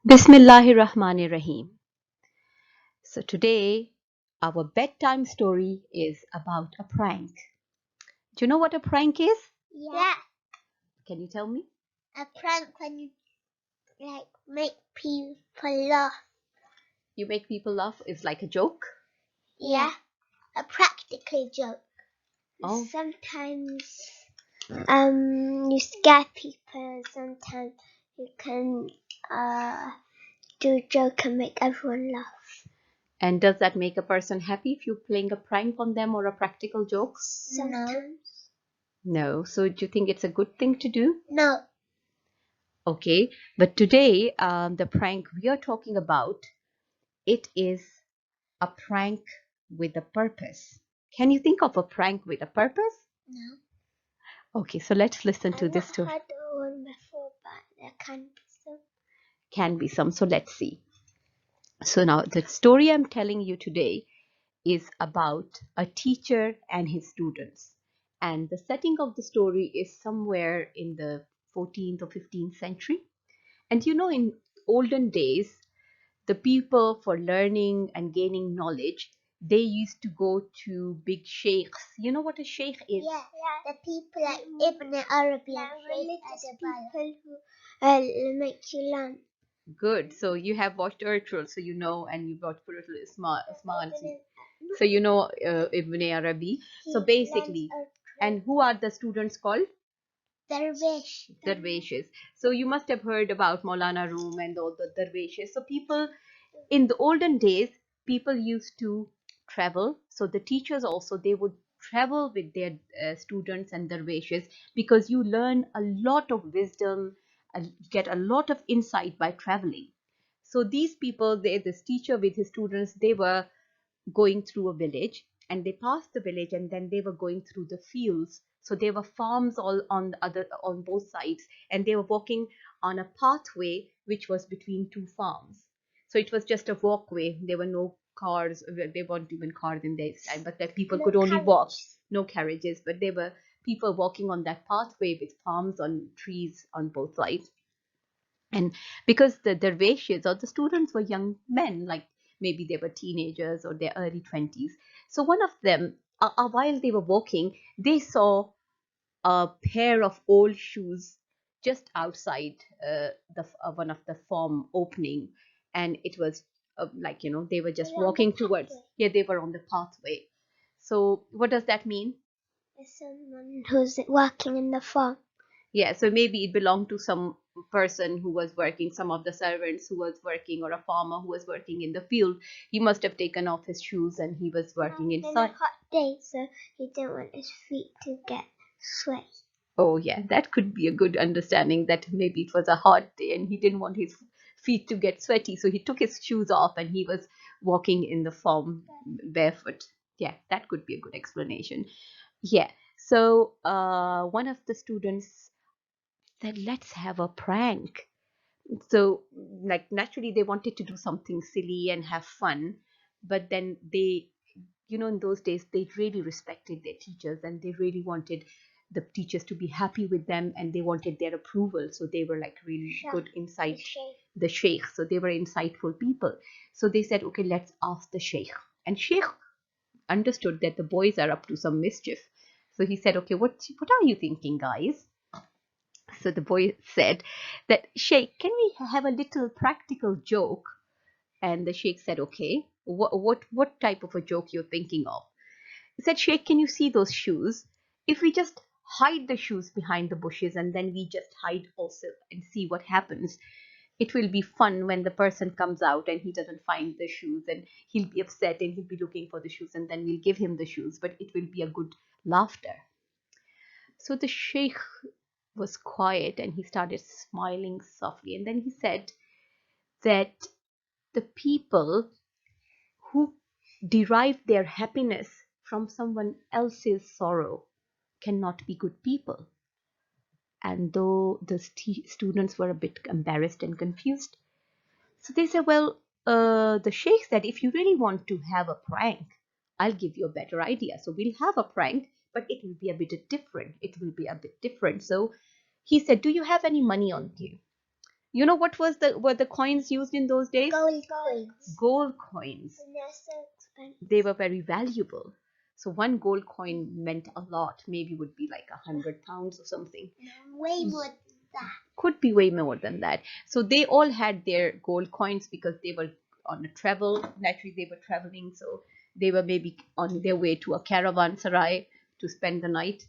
Bismillahirrahmanirrahim. So today our bedtime story is about a prank. Do you know what a prank is? Yeah, Can you tell me? a prank when you make people laugh. You make people laugh is like a joke. Yeah, a practical joke. Oh, Sometimes you scare people. Sometimes you can do a joke and make everyone laugh. and does that make a person happy if you're playing a prank on them or a practical joke? Sometimes. No. So do you think it's a good thing to do? No. Okay, but today the prank we are talking about, it is a prank with a purpose. Can you think of a prank with a purpose? No. Okay, so let's listen to I've this not story. had one before, but there can be some. Can be some. So let's see. So now the story I'm telling you today is about a teacher and his students. And the setting of the story is somewhere in the 14th or 15th century. And you know, in olden days, the people for learning and gaining knowledge, they used to go to big sheikhs. You know what a sheikh is? Yeah, the people like Ibn Arabi and religious people who make you learn. Good. So you have watched Urtul, so you know, and you've watched Puratul Isman. So you know Ibn Arabi. So basically, and who are the students called? Dervish. Dervishes. So you must have heard about Maulana Room and all the dervishes. So people in the olden days, people used to travel. So the teachers also, they would travel with their students and dervishes, because you learn a lot of wisdom and get a lot of insight by traveling. So these people, this teacher with his students, they were going through a village, and they passed the village, and then they were going through the fields. So there were farms all on the other, on both sides, and they were walking on a pathway which was between two farms. So it was just a walkway. There were no cars. There weren't even cars in this time, but that people could only walk. No carriages, but there were people walking on that pathway with palms on trees on both sides. And because the dervishes or the students were young men, like maybe they were teenagers or their early 20s. So one of them, while they were walking, they saw a pair of old shoes just outside one of the farm opening. And it was like, you know, they were just walking towards. Yeah, they were on the pathway. So what does that mean? There's someone who's working in the farm. Yeah, so maybe it belonged to some person who was working, some of the servants who was working, or a farmer who was working in the field. He must have taken off his shoes and he was working It's been inside. a hot day, so he didn't want his feet to get sweaty. Oh, yeah, that could be a good understanding, that maybe it was a hot day and he didn't want his feet to get sweaty. So he took his shoes off and he was walking in the farm barefoot. Yeah, that could be a good explanation. Yeah. So one of the students said, let's have a prank. So like naturally they wanted to do something silly and have fun, but then they, you know, in those days they really respected their teachers, and they really wanted the teachers to be happy with them, and they wanted their approval. So they were like really good insight, the sheikh. So they were insightful people. So they said, okay, let's ask the sheikh. And sheikh understood that the boys are up to some mischief. So he said, okay, what are you thinking, guys? So the boy said that, Sheikh, can we have a little practical joke? And the Sheikh said, okay, what type of a joke you're thinking of? He said, Sheikh, can you see those shoes? If we just hide the shoes behind the bushes, and then we just hide also and see what happens, it will be fun when the person comes out and he doesn't find the shoes, and he'll be upset and he'll be looking for the shoes, and then we'll give him the shoes, but it will be a good laughter. So the sheikh was quiet and he started smiling softly. And then he said that the people who derive their happiness from someone else's sorrow cannot be good people. And though the students were a bit embarrassed and confused, so they said, well, the sheikh said, if you really want to have a prank, I'll give you a better idea. So we'll have a prank, but it will be a bit different. It will be a bit different. So he said, do you have any money on you? You know what were the coins used in those days? Gold coins. Gold coins. And they're so expensive. They were very valuable. So one gold coin meant a lot. Maybe would be like 100 pounds or something. No, way more than that. Could be way more than that. So they all had their gold coins because they were on a travel. Naturally, they were traveling, so they were maybe on their way to a caravanserai to spend the night.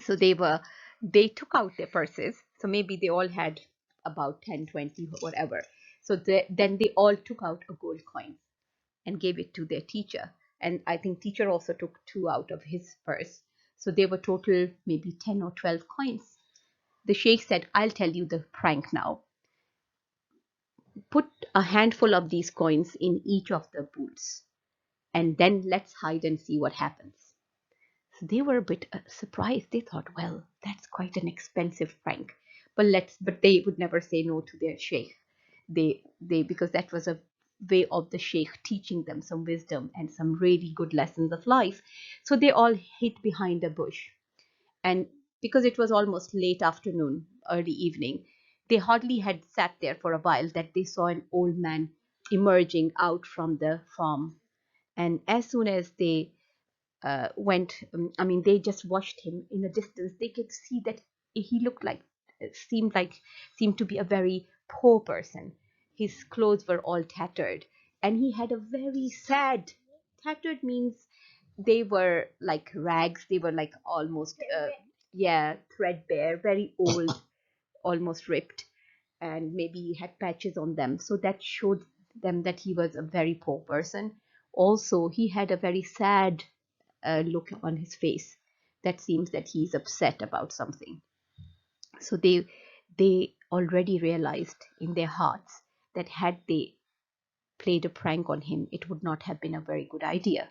So they took out their purses. So maybe they all had about 10, 20, whatever. So then they all took out a gold coin and gave it to their teacher. And I think teacher also took two out of his purse. So they were total maybe 10 or 12 coins. The sheikh said, I'll tell you the prank now. Put a handful of these coins in each of the boots, and then let's hide and see what happens. So they were a bit surprised. They thought, well, that's quite an expensive prank. But they would never say no to their sheikh. They because that was a way of the sheikh teaching them some wisdom and some really good lessons of life. So they all hid behind a bush. And because it was almost late afternoon, early evening, they hardly had sat there for a while that they saw an old man emerging out from the farm. And as soon as they they just watched him in a distance. They could see that he looked like, seemed to be a very poor person. His clothes were all tattered, and he had a very sad. Tattered means they were like rags. They were like almost, yeah, threadbare, very old, almost ripped, and maybe he had patches on them. So that showed them that he was a very poor person. Also, he had a very sad look on his face that seems that he's upset about something. So they already realized in their hearts that had they played a prank on him, it would not have been a very good idea.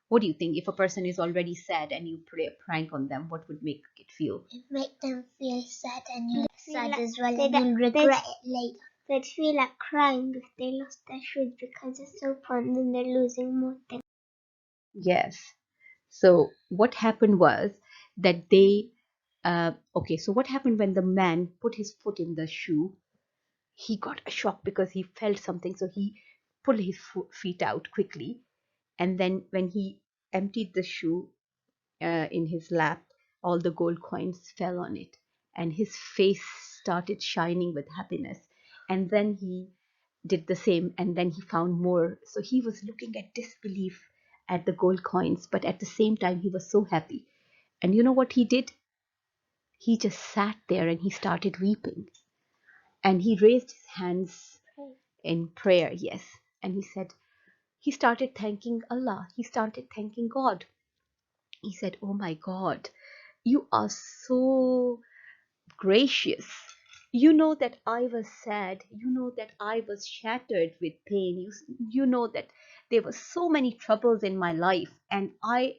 What do you think? If a person is already sad and you play a prank on them, what would make it feel? It make them feel sad, and you'll feel sad as well, and you'll regret it later. They'd feel like crying if they lost their shoes because it's so fun and they're losing more things. Yes. So what happened was that okay, so what happened when the man put his foot in the shoe? He got a shock because he felt something. So he pulled his feet out quickly. And then when he emptied the shoe in his lap, all the gold coins fell on it. And his face started shining with happiness. And then he did the same. And then he found more. So he was looking at disbelief at the gold coins. But at the same time, he was so happy. And you know what he did? He just sat there and he started weeping. And he raised his hands in prayer, yes. And he said, he started thanking Allah. He started thanking God. He said, oh my God, you are so gracious. You know that I was sad. You know that I was shattered with pain. You know that there were so many troubles in my life and I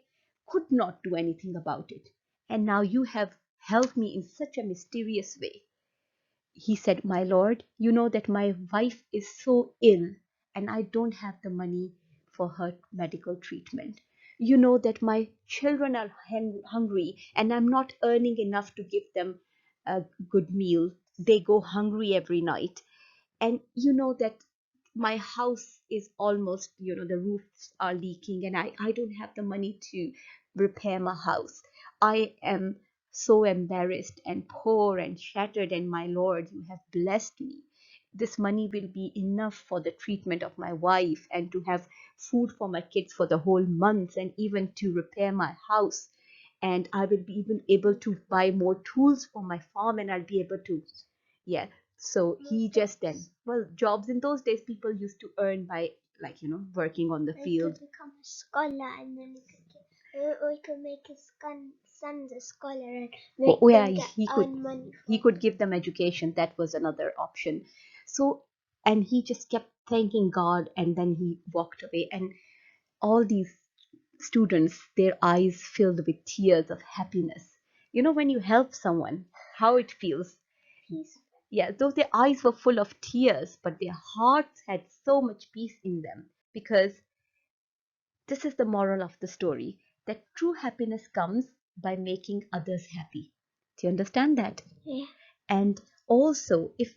could not do anything about it. And now you have helped me in such a mysterious way. He said, my lord, you know that my wife is so ill and I don't have the money for her medical treatment. You know that my children are hungry and I'm not earning enough to give them a good meal. They go hungry every night. And you know that my house is almost, the roofs are leaking and I don't have the money to repair my house. I am so embarrassed and poor and shattered, and my lord, you have blessed me. This money will be enough for the treatment of my wife and to have food for my kids for the whole month and even to repair my house. And I will be even able to buy more tools for my farm and I'll be able to, yeah. So he just then, well, jobs in those days, people used to earn by, like, working on the They field. could become a scholar, and then we could make his sons a scholar and make Oh, yeah, them get earn money. he could give them education. That was another option. So, and he just kept thanking God, and then he walked away. And all these students, their eyes filled with tears of happiness. When you help someone, how it feels. Peaceful. Yeah, though their eyes were full of tears, but their hearts had so much peace in them because this is the moral of the story, that true happiness comes by making others happy. Do you understand that? Yeah. And also, if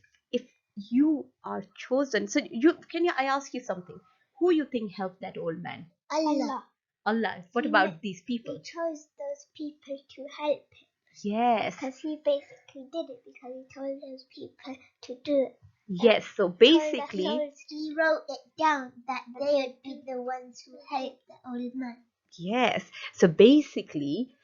you are chosen. So I ask you something? Who you think helped that old man? Allah. Allah. What about these people? He chose those people to help him. Yes. Because he basically did it because he told those people to do it. Yes, so basically, He wrote it down that they would be the ones who helped the old man. yes. So basically,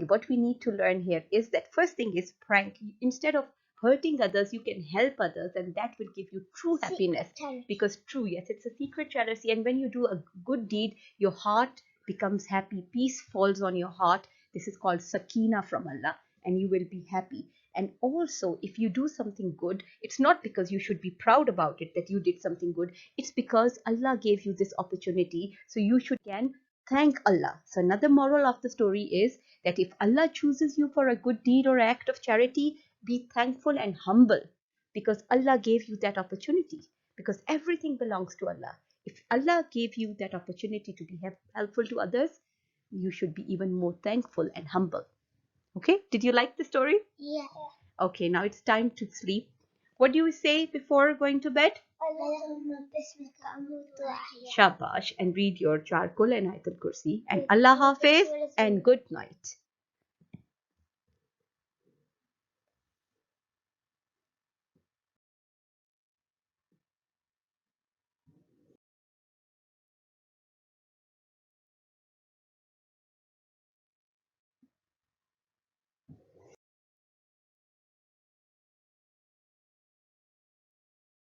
what we need to learn here is that first thing is prank. Instead of hurting others, you can help others, and that will give you true happiness. Because true, yes, it's a secret charity, and when you do a good deed, your heart becomes happy. Peace falls on your heart. This is called sakina from Allah, and you will be happy. And also, if you do something good, it's not because you should be proud about it that you did something good. It's because Allah gave you this opportunity, so you should can thank Allah. So another moral of the story is that if Allah chooses you for a good deed or act of charity, be thankful and humble because Allah gave you that opportunity, because everything belongs to Allah. If Allah gave you that opportunity to be helpful to others, you should be even more thankful and humble. Okay, did you like the story? Yeah. Okay, now it's time to sleep. What do you say before going to bed? Shabash, and read your Charkul and Ayatul Kursi. And Allah Hafiz and good night.